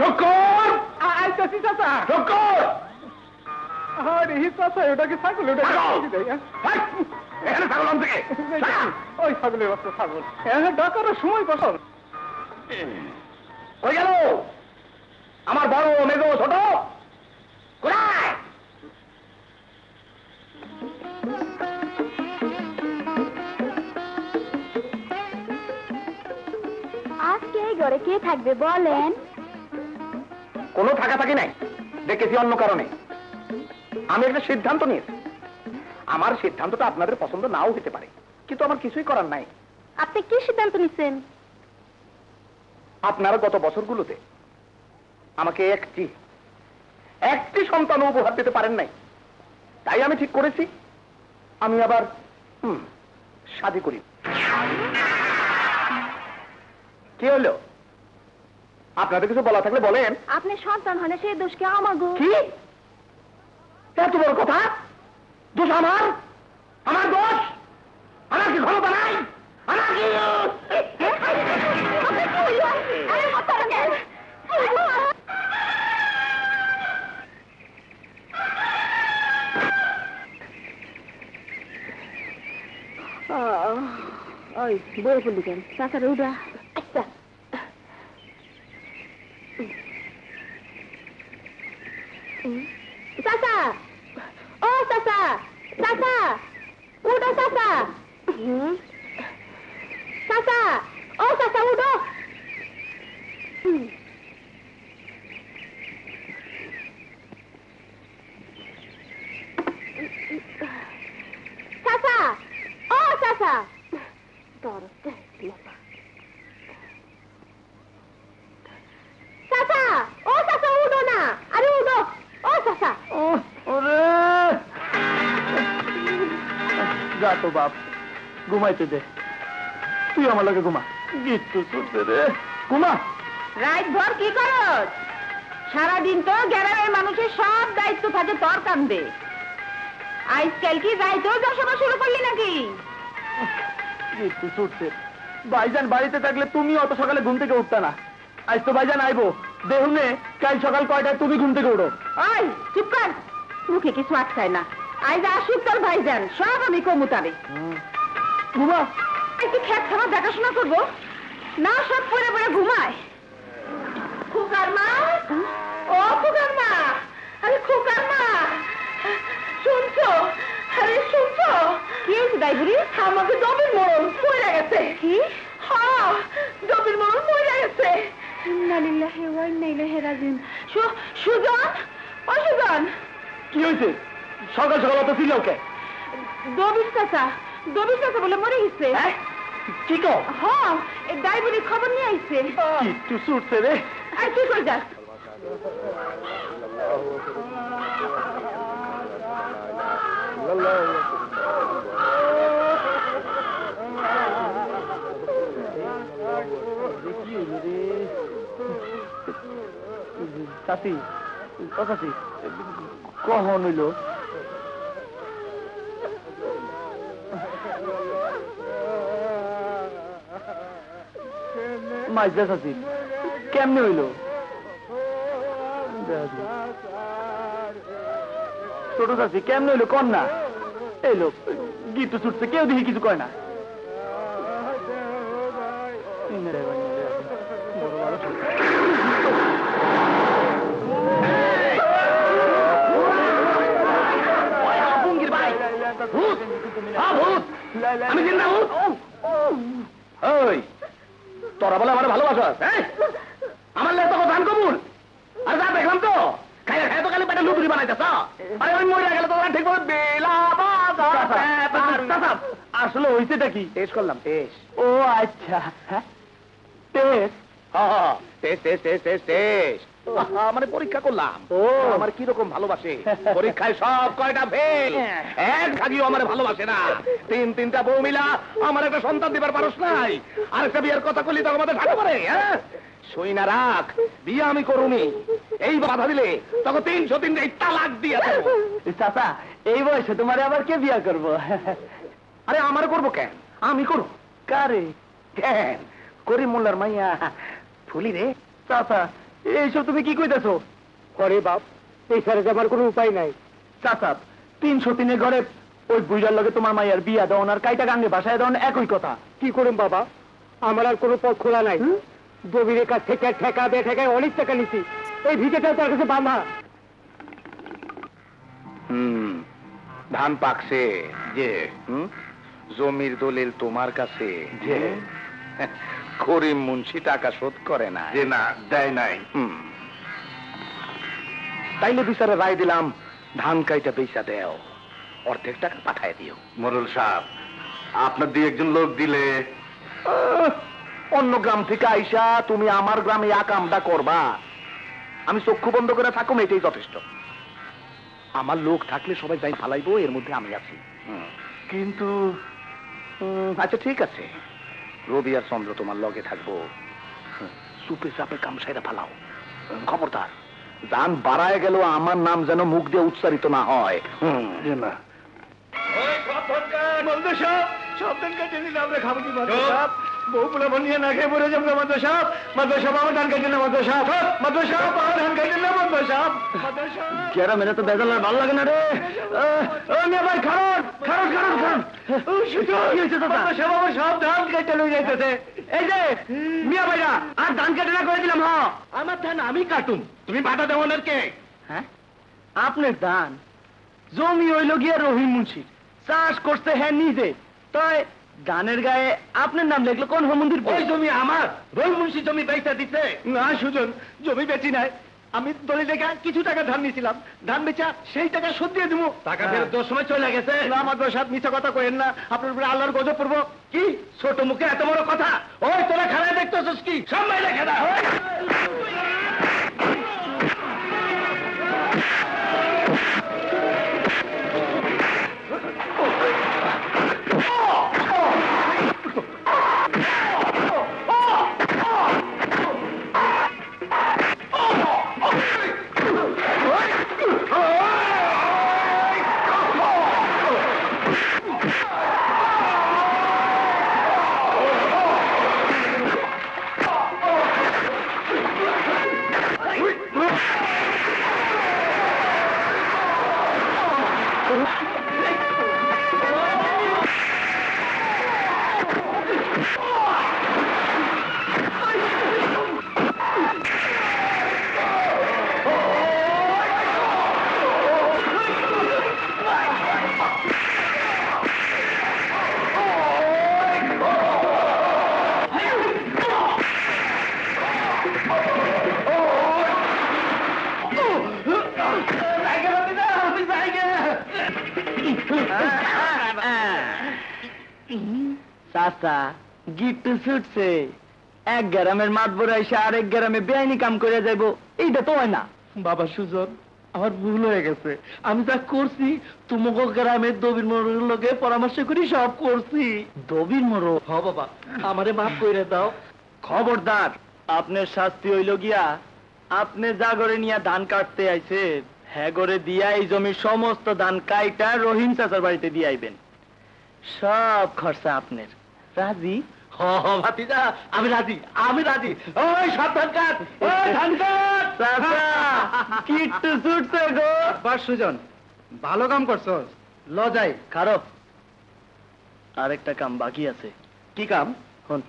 শঙ্কর আইতাছি চাচা। শঙ্কর আরে চাচা ওটা কি ছাগল? ওটা এখানে ছাগল আন থেকে ওই ছাগলের বাচ্চা ছাগল। হ্যাঁ ডাকার সময় বসল। কই গেল আমার বড় মেজো ছোট? কোথায়? আজকে এই ঘরে কে থাকবে বলেন? কোনো থাকা থাকি নাই, দেখেছি অন্য কারণে। আমি একটা সিদ্ধান্ত নিয়েছি। আমার সিদ্ধান্তটা আপনাদের পছন্দ নাও হতে পারে, কিন্তু আমার কিছুই করার নাই। আপনি কি সিদ্ধান্ত নিচ্ছেন? আপনারা গত বছরগুলোতে আমাকে একটি সন্তান উপহার দিতে পারেন নাই, তাই আমি ঠিক করেছি আমি আবার শাদী করি। কি হলো? আপনাদের কিছু বলা থাকলে বলেন। আপনি সন্তান হলে সেই দোষকে আমাগো। কি এত বড় কথা? দোষ আমার? আমার দোষ? আমার কি ক্ষমতা নাই? আমার কি বই পড়লি কেন? চাচারে উঠা। আচ্ছা চাচা, ও চাচা, চাচা উঠো চাচা। চাচা, ও চাচা উঠো। চাচা, ও চাচা। চাচা, ও চাচা উঠো না। আরে উঠো, ও চাচা। যা তো বাপ, ঘুমাইতে দে। তুই আমার লগে ঘুমা। গিট্টু ছুটছে রে, ঘুমা। রাত ভর কি করস? সারাদিন তো গ্রামের মানুষের সব দায়িত্ব থাকে তোর কান্দে। আজকাল কি যাইতেও যাওয়া শুরু করলি নাকি? গিট্টু ছুটছে। ভাইজান বাড়িতে থাকলে তুমি অত সকালে ঘুম থেকে উঠতা না। আজ তো ভাইজান আইবো, দেহুনে কাল সকাল কয়টায় তুমি ঘুম থেকে উঠো। ওই চুপ কর, মুখে কিছু আটকায় না। আজ আসুক তোর ভাইজান, সব আমি কমুতাবে। ঘুমা। একটু খেত খাবার দেখাশোনা করবো না, সব পরে পরে ঘুমায়। খুকার মা, ও খুকার মা, আরে খুকার মা, শুনছো? আরে শুনছো? কি হয়েছে দাইবুড়ি? আমাকে জমির মরণ মরে গেছে। কি? হ্যাঁ, জমির মরণ মরে গেছে। ইন্না লিল্লাহি ওয়া ইন্না ইলাইহি রাজিউন। সুজন, ও সুজন। কি হয়েছে? সকাল সকাল অত চিল্লাও কে? দবির চাচা বলে মরে গেছে। কি কও? হ্যাঁ, এই দাইবুড়ি খবর নিয়ে আইছে। গিট্টু ছুটছে রে। আর কি করে যাস? চাচি, ও চাচি, কখন হইল? মাইজা চাচি, কেমনে হইল? ছোট চাচি, কেমনে হইল কন না? এলো গিট্টু ছুটছে, কেউ দেখি কিছু কয় না। আমি জিন্দা ভূত। ওই তোরা বলে আমার ভালোবাসাস? আমার লেগে তোকে দান কবুল। আর যা দেখলাম তো খাই তো খালি পেটে লুতুরি বানাইতেছ। আরে আমি মরে গেলে তোরা ঠিক করে বেলা আসলে হইছেটা কি? টেস্ট করলাম, টেস্ট। ও আচ্ছা, টেস্ট। মানে পরীক্ষা করলাম ও আমার কিরকম ভালোবাসে। পরীক্ষায় সব কয়টা ফেল, এক ভাগিও আমার ভালোবাসে না। তিনটা বউ মিলা আমার একটা সন্তান দিবার পারস নাই। আর একটা বিয়ের কথা কইলি তো আমাদের ঢাকা পড়ে। সই না রাখ, বিয়ে আমি করুনি। এই বাধা দিলে তখন 303 তালাক দিয়ে দেবো। চাচা, এই বয়সে তোমার আবার কে বিয়া করবো? আরে আমার করবো কেন? আমি করব। কারে? কেন? করিম মোল্লার মাইয়া ফুলি রে। চাচা, এইসব তুমি কি কইতেছো? করে বাপ, এই ছাড়া যে আমার কোনো উপায় নাই। চাচা 303 ঘরে ওই বুইড়ার লগে তোমার মাইয়ার বিয়া দেওয়ান আর কাইটা গাঙ্গে বাসায় দেওয়ান একই কথা। কি করুন বাবা, আমার আর কোনো পথ খোলা নাই। দবিরের কাছ থেকে ঠেকা বে ঠেকায় অনেক টাকা নিচ্ছি, এই ভিটেটাও তার কাছে বাঁধা। ধান পাকছে যে, জমির দলিল তোমার কাছে যে, করিম মুন্সি টাকা শোধ করে না, যে না দেয় নাই। তাইলে বিচারে রায় দিলাম, ধান কাইটা বেচা দেও, অর্ধেক টাকা পাঠায় দিও। মোরল সাহেব, আপনার দুই একজন লোক দিলে, অন্য গ্রাম থেকে আইসা তুমি আমার গ্রামে কামটা করবা, আমি চক্ষু বন্ধ করে থাকুম, এটাই যথেষ্ট। আমার লোক থাকলে সবাই যাই ফালাইবো, এর মধ্যে আমি আছি। কিন্তু আচ্ছা ঠিক আছে, রবি আর চন্দ্র তোমার লগে থাকবো, সুপে চাপে কাম সাইরা ফালাও। খবরদার, জান বাড়ায় গেল আমার নাম যেন মুখ দিয়ে উচ্চারিত না হয়। মেরে তো বেজাল ভালো লাগে না রে। সব ধান কেটে লই যাইতেছে। এই যে মিয়া ভাইরা, আর ধান কেটে না করে দিলাম। আমার ধান আমি কাটুম, তুমি বাধা দেওয়ার কে? হ্যাঁ, আপনার ধান জমি হইল গিয়া রহিম মুন্সি, চাষ করছে হ্যাঁ নিজে, তাই ধানের গায়ে আপনার নাম লিখলো কোন মন্দির? ওই জমি আমার, রহিম মুন্সি জমি বেচা দিতে। না সুজন, জমি বেচি নাই, আমি দলে দেখা কিছু টাকা ধান নিয়েছিলাম, ধান বেচা সেই টাকা শোধ দিয়ে দিব। টাকা ফেরত দেওয়ার সময় চলে গেছে। আমার সাথে মিথ্যা কথা কইেন না, আপনার উপরে আল্লাহর গজব পড়বো। কি ছোট মুখে এত বড় কথা? ওই তোরা খেলায় দেখতেছিস কি? সব মাইলে খেলা। চাচা গিট্টু ছুটছে, এক গ্রামের মাতবর এসে আরেক গ্রামে বেআইনি কাম করে যাইব, এইটা তো হয় না। বাবা সুজন, আমার ভুল হয়ে গেছে, আমি যা করছি তোমাকে গ্রামের দবির মোড়ের লোকে পরামর্শ করি সব করছি। দবির মোড়? হ বাবা, আমারে মাফ করে দাও। খবরদার, আপনার শাস্তি হইল গিয়া আপনি জাগরে নিয়ে ধান কাটতে আইছে, হ্যাঁ করে দিয়া এই জমির সমস্ত ধান কাইটা রহিম চাচার বাড়িতে দিয়ে আইবেন, সব খরচা আপনার। রাজি? ভাতিজা আমি রাজি, আমি রাজি। ওই সব ধান কাট, ওই ধান কাট। চাচা কিট্টু ছুটছে গো। বাস সুজন, ভালো কাম করছো, লজাই খারাপ। আরেকটা কাম বাকি আছে। কি কাম? হন,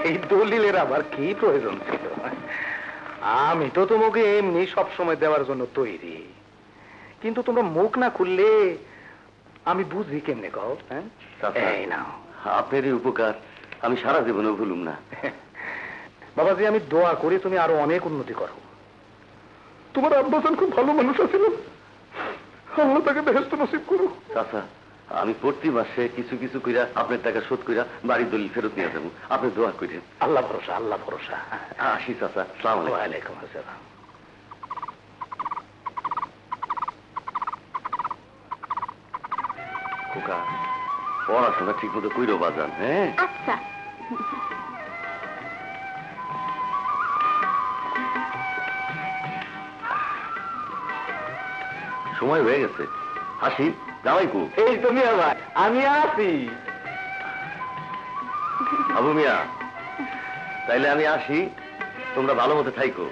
এই দলিলের আবার কি প্রয়োজন ছিল? আমি তো তোমাকে এমনি সবসময় দেওয়ার জন্য তৈরি, কিন্তু তোমরা মুখ না খুললে আমি বুঝি কেমনে কও? এই নাও, আপনার এই উপকার আমি সারা জীবনে ভুলুম না। বাবাজি, আমি দোয়া করি তুমি আরো অনেক উন্নতি করো। তোমার আব্বাসান খুব ভালো মানুষ আছিল, আল্লাহ তাকে বেহেশত নসিব করো। চাচা, আমি প্রতি মাসে কিছু কিছু কইরা আপনার টাকা শোধ কইরা বাড়ির দলিল ফেরত নিয়ে যাবো, আপনি দোয়া করেন। আল্লাহ ভরসা, আল্লাহ ভরসা। আসি চাচা, আসসালামু আলাইকুম। ওয়ালাইকুম আসসালাম। খোকা, পড়াশোনা ঠিক মতো কইরো বাজান। হ্যাঁ আচ্ছা। সময় হয়ে গেছে, আসি। জামাইকু, এই তুমি আবার? আমি আছি। আবু মিয়া, তাইলে আমি আসি, তোমরা ভালো মতো থাইকো।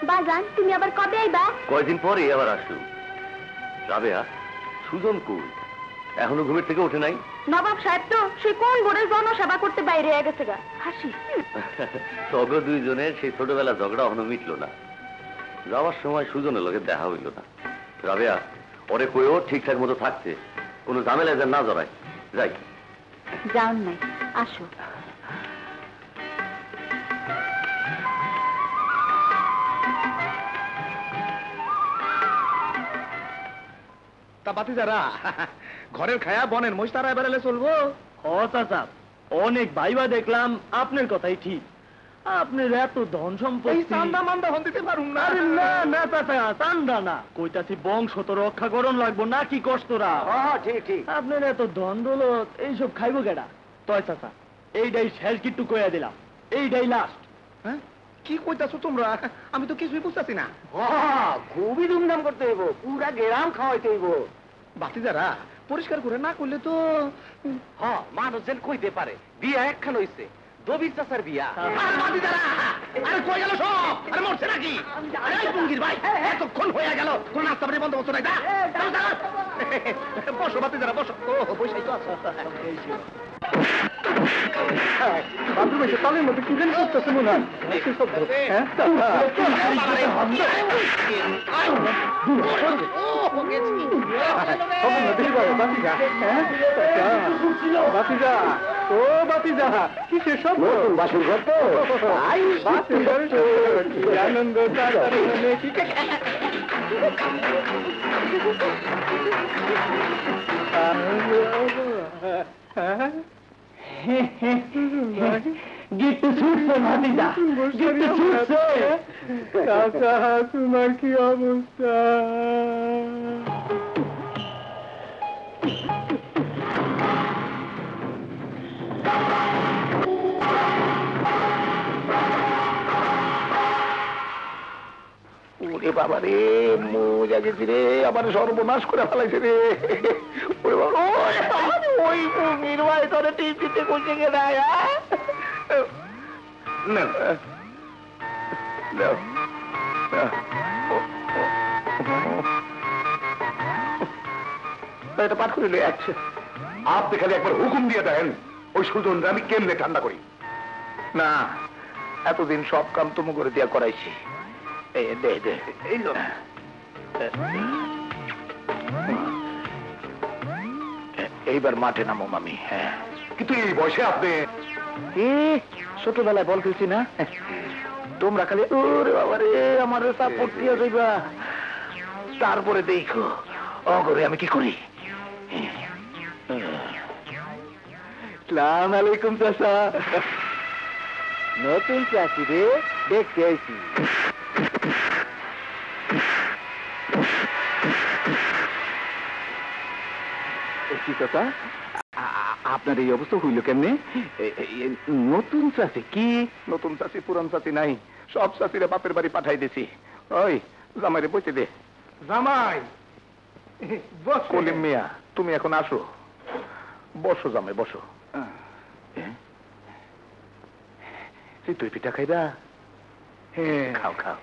বাজান তুমি আবার কবে আইবা? কয়দিন পরে আবার আসু। রাবেয়া, সুজন কই? এখনো ঘুমের থেকে ওঠে নাই? নবাব সাহেব তো সে কোন বোর্ডের জনসেবা করতে বাইরে হয়ে গেছে গা। হাসি তবে দুইজনের সেই ছোটবেলা ঝগড়া এখনো মিটলো না। যাওয়ার সময় সুজনের লোকের দেখা হইল না। রাবেয়া, ওরে কইও ঠিকঠাক মতো থাকতে, কোনো ঝামেলায় যেন না জড়ায়। যাই। যাও নাই, আসো। তা বাতি যারা ঘরের খায়া বনের মহিষ তারা এবারে চলবো। ও চাচা, অনেক ভাইবা দেখলাম আপনার কথাই ঠিক। আপনার এত ধন এই সম্পত্তি। চান্দা মান্দা হন দিতে পারুন না। আরে না না চাচা, চান্দা না, কইতাছি বংশ তো রক্ষা করণ লাগবো নাকি কষ্টরা। ঠিক ঠিক। আপনার এত ধন দৌলত এইসব খাইবো কেডা? তয় চাচা, এইটাই শেষ গিট্টু কইয়া দিলাম, এইটাই লাস্ট। হ্যাঁ, কি কইতাছো তোমরা? আমি তো কিছুই বুঝতেছি না। খুবই ধুমধাম করতে হইব, পুরা গ্রাম খাওয়াইতে হইব। বাতি যারা পরিষ্কার করে না করলে তো মানুষ যেন কইতে পারে বিয়া একখান হইছে, দবির চাচার বিয়া। বাতি যারা, আরে কই গেল সব? আরে মরছে নাকি? আরে এই পুঙ্গির ভাই, এতক্ষণ হয়ে গেল কোন নাস্তা পানি বন্ধ হচ্ছে না। বসো বাতি যারা, বসো। ও বসেই তো আছো। বাথরুমে এসে তালের মধ্যে কি যেন করতেছে মনে হয়। বাতিজা, ও বাতিজা, কিসের সব বাসুর ঘর তো? আনন্দ গিট্টু ছুটছে ভাতিজা, গিট্টু ছুটছে। কাকা, তোমার কি অবস্থা? ওরে বাবা রে, মজা গেছি রে, আবার সর্বনাশ করে ফেলাইছে রে। ওরে বাবা, ওই পুঙ্গির ভাই তোরে টিপিতে কইছে কে না? এটা পাঠ করিলে আছে। আপনি খালি একবার হুকুম দিয়ে দেন, ওই সুজনরা আমি কেমনে ঠান্ডা করি। না, এতদিন সব কাম তুমি করে দিয়া করাইছি। এইবার মাঠে নামো মামি। হ্যাঁ, কিন্তু এই বয়সে আপনি ছোটবেলায় বল খেলছি না? তোমরা খালি ওরে বাবা রে আমার সাপোর্ট দিয়ে যাইবা, তারপরে দেখো অগরে আমি কি করি। আসসালামু আলাইকুম চাচা। নতুন চাচি রে, দেখতে আইছি। কি কথা? আপনার এই অবস্থা হইল কেমনে? নতুন চাচি? কি নতুন চাষি পুরান চাষি নাই, সব চাষিরা বাপের বাড়ি পাঠাই দিছি। ওই জামাইরে বইতে দে। জামাই কলিম মিয়া, তুমি এখন আসো, বসো জামাই বসো। তুই পিঠা খাইবা? খাও খাও।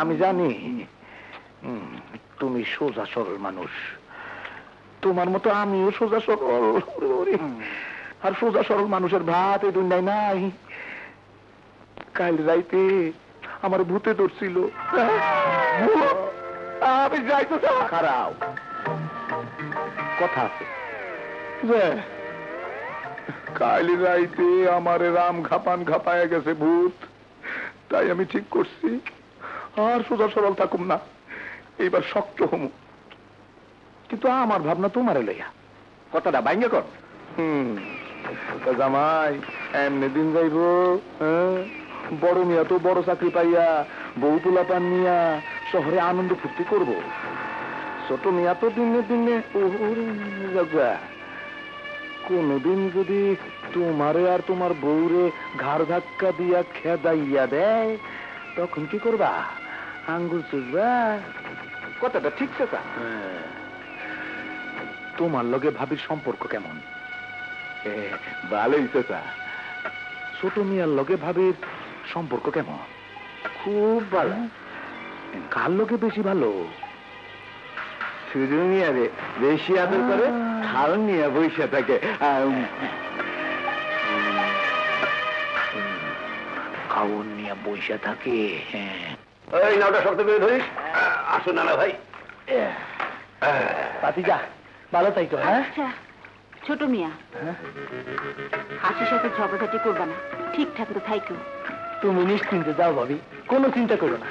আমি জানি তুমি সোজা সরল মানুষ, তোমার মতো আমিও সোজা সরল। আর সোজা সরল মানুষের ভাত এই দুনিয়ায় নাই। কাল রাইতে আমার ভূতে ধরছিল, আমি যাইতো খারাপ কথা আছে। কাল রাইতে আমার রাম ঘাপান ঘাপায় গেছে ভূত, তাই আমি ঠিক করছি আর সোজা সরল থাকুম না, এইবার শক্ত হমু। কিন্তু আমার ভাবনা তোমার লইয়া, কথাটা বাইঙ্গে কর। জামাই এমনি দিন যাইব, বড় মিয়া তো বড় চাকরি পাইয়া বউ তোলা পান নিয়া শহরে আনন্দ ফুর্তি করব, ছোট মিয়া তো দিনে দিনে কোনদিন যদি তোমারে আর তোমার বউরে ঘাড় ধাক্কা দিয়া খেদাইয়া দেয়, তখন কি করবা? আঙ্গুল চুষবা? কথাটা ঠিক আছে। তোমার লগে ভাবির সম্পর্ক কেমন? ভালোই চাচা। ছোট মিয়ার লগে ভাবির সম্পর্ক কেমন? খুব ভালো। কার লগে বেশি ভালো? শুধু মিয়ারে বেশি আদর করে, খাওন নিয়ে বসে থাকে। খাওন নিয়ে বসে থাকে। এই নাওটা শক্ত করে ধরিস। আসুন না ভাই। পাতিজা ভালো তাই তো? হ্যাঁ আচ্ছা ছোট মিয়া, হাসির সাথে ঝগড়াঝাটি করবা না, ঠিকঠাক তো থাইকো। তুমি নিশ্চিন্তে যাও ভাবি, কোনো চিন্তা করো না,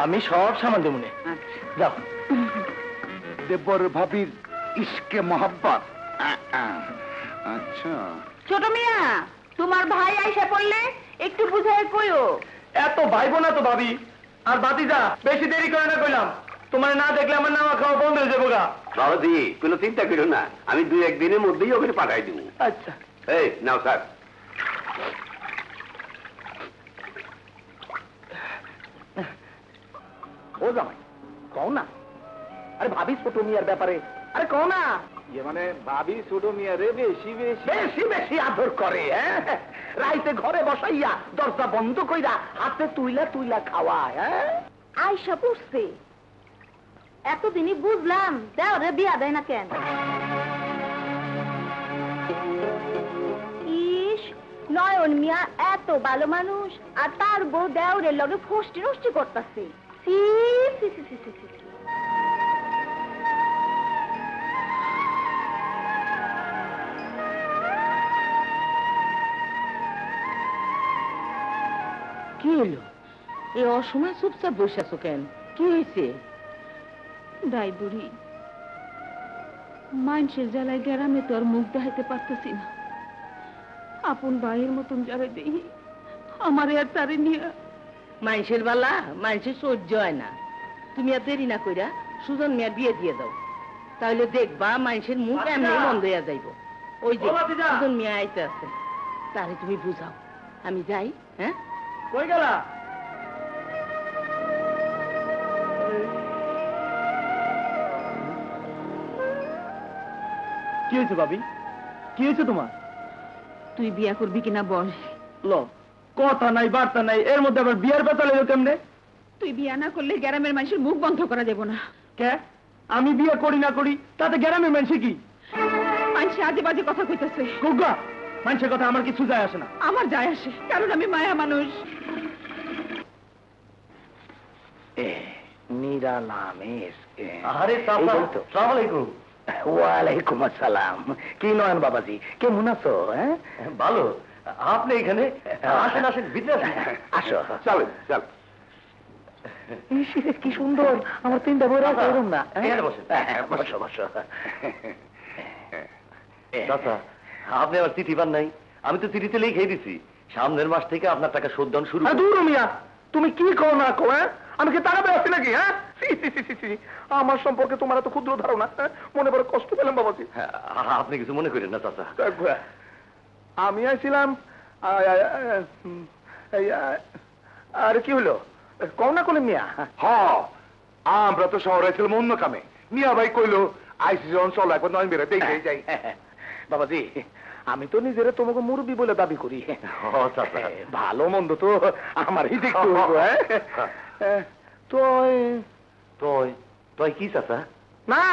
আমি সব সামাল দেবো। আচ্ছা যাও। দেবর ভাবির ইশকে মোহাব্বত। আচ্ছা ছোট মিয়া, তোমার ভাই আইসা পড়লে একটু বুঝায় কইও। এত ভাইবো না তো ভাবি। আর বাতিজা বেশি দেরি করে না কইলাম, তোমার না দেখলে আমার নামা খাওয়া বন্ধ হয়ে যাবো গা। বাবাজি কোনো চিন্তা করো না, আমি 2-1 দিনের মধ্যেই ওখানে পাঠাই দিব। আচ্ছা এই নাও স্যার। ও জামাই কও না। আরে ভাবি ছোট মিয়ার ব্যাপারে, আরে কও না। ইয়ে মানে ভাবি ছোট মিয়ারে বেশি বেশি বেশি বেশি আদর করে। হ্যাঁ, রাইতে ঘরে বসাইয়া দরজা বন্ধ কইরা হাতে তুইলা তুইলা খাওয়ায়। হ্যাঁ আইসা পড়ছে, এতদিনই বুঝলাম দেওরে বিয়া দেয় না কেন। ইস, নয়ন মিয়া এত ভালো মানুষ, আর তার বউ দেওরের লগে ফষ্টি নষ্টি করতেছে। সি সি সি সি সি সি। কি হলো? এই অসময় চুপচাপ বসে আছো কেন? কি হয়েছে? দাই বুড়ি, মানুষের জ্বালায় গ্রামে তো আর মুখ দেখাইতে পারতেছি না। আপন ভাইয়ের মতন যারা দেখি, আমার আর তারে নিয়ে। মানুষের বেলা মানুষের সহ্য হয় না। তুমি আর দেরি না কইরা সুজন মিয়ার বিয়ে দিয়ে দাও, তাহলে দেখবা মানুষের মুখ এমনি বন্ধ হইয়া যাইব। ওই যে সুজন মিয়া আইতে আছে, তারে তুমি বুঝাও। আমি যাই। হ্যাঁ, কই গেলা? কি হয়েছে ভাবি? কি হয়েছে তোমার? তুই বিয়া করবি কিনা বল। ল, কথা নাই বার্তা নাই, এর মধ্যে আবার বিয়ার কথা লেগে কেমনে? তুই বিয়া না করলে গ্রামের মানুষের মুখ বন্ধ করা যাব না। কে? আমি বিয়ে করি না করি তাতে গ্রামের মানুষে কি? মানুষ আজে বাজে কথা কইতেছে। কুগা, মানুষের কথা আমার কিছু যায় আসে না। আমার যায় আসে, কারণ আমি মায়া মানুষ। আরে সালাম আলাইকুম। ওয়ালাইকুম আসসালাম। কি নয়ন বাবাজি, কেমন আছো? হ্যাঁ ভালো। আপনি এখানে? আসেন আসেন, ভিতরে আসেন। আসো। চলেন চল। কি সুন্দর, আমার 3টা বই রাখা এরকম না। এখানে বসেন। বসো বসো। চাচা, আপনি আবার চিঠি পান নাই? আমি তো চিঠিতে লিখে দিছি, সামনের মাস থেকে আপনার টাকা শোধ দেওয়া শুরু। দূর মিয়া, তুমি কি কো না কো? হ্যাঁ, আমি কি টাকা বেরোচ্ছি নাকি? হ্যাঁ, আমার সম্পর্কে তোমার এত ক্ষুদ্র ধারণা। মনে বড় কষ্ট পেলাম বাবাজি। আপনি কিছু মনে করেন না চাচা। আমি আইছিলাম, আর কি হলো কও না কোলে মিয়া? আমরা তো শহরে ছিলাম অন্য কামে। মিয়া ভাই কইলো আইসি যখন চলো একবার নয় বেরো দেখে যাই। বাবাজি, আমি তো নিজেরে তোমাকে মুরব্বী বলে দাবি করি। চাচা, ভালো মন্দ তো আমারই দেখতে হইব। তুই কি চাচা? না,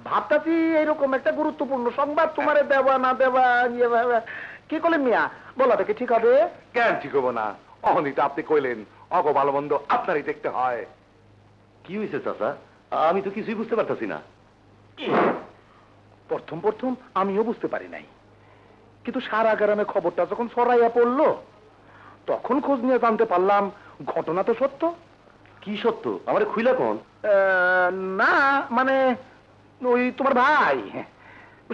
ভাবতাছি এইরকম একটা গুরুত্বপূর্ণ সংবাদ তোমারে দেওয়া না দেওয়া। কি করলেন মিয়া, বলা থেকে ঠিক হবে? কেন ঠিক হবো না? অহনিত আপনি কইলেন অগ ভালো মন্দ আপনারই দেখতে হয়। কি হয়েছে চাচা? আমি তো কিছুই বুঝতে পারতাছি না। প্রথম প্রথম আমিও বুঝতে পারি নাই, কিন্তু সারা গ্রামে খবরটা যখন ছড়াইয়া পড়লো তখন খোঁজ নিয়ে জানতে পারলাম ঘটনা তো সত্য। কি সত্য? আমার খুইলা কোন? না মানে ওই তোমার ভাই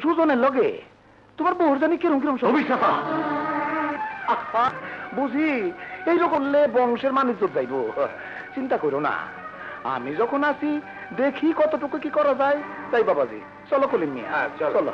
সুজনের লগে তোমার বহুর জানি কিরম কিরম বুঝি এইরকম করলে বংশের মানুষ যাইব। চিন্তা করো না, আমি যখন আছি দেখি কতটুকু কি করা যায়। তাই বাবাজি চলো কলিম মিয়া, চলো।